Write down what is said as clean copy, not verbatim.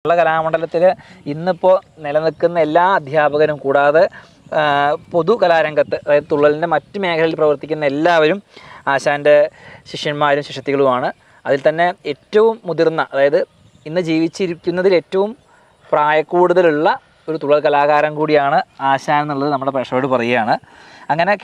ഉള്ള കലാമണ്ഡലത്തിൽ ഇന്നിപ്പോൾ നിലനിൽക്കുന്ന എല്ലാ അധ്യാപകരും കൂടാതെ പൊതു കലാരംഗത്ത്, അതായത് തുള്ളലിൻ്റെ മറ്റ് മേഖലയിൽ പ്രവർത്തിക്കുന്ന എല്ലാവരും ആശാൻ്റെ ശിഷ്യന്മാരും ശിഷ്യത്തികളുമാണ്. അതിൽ തന്നെ ഏറ്റവും മുതിർന്ന, അതായത് ഇന്ന് ജീവിച്ചിരിക്കുന്നതിൽ ഏറ്റവും പ്രായക്കൂടുതലുള്ള ഒരു തുള്ളൽ കലാകാരൻ കൂടിയാണ് ആശാൻ എന്നുള്ളത് നമ്മുടെ പ്രേക്ഷകരോട് പറയുകയാണ്. അങ്ങനെ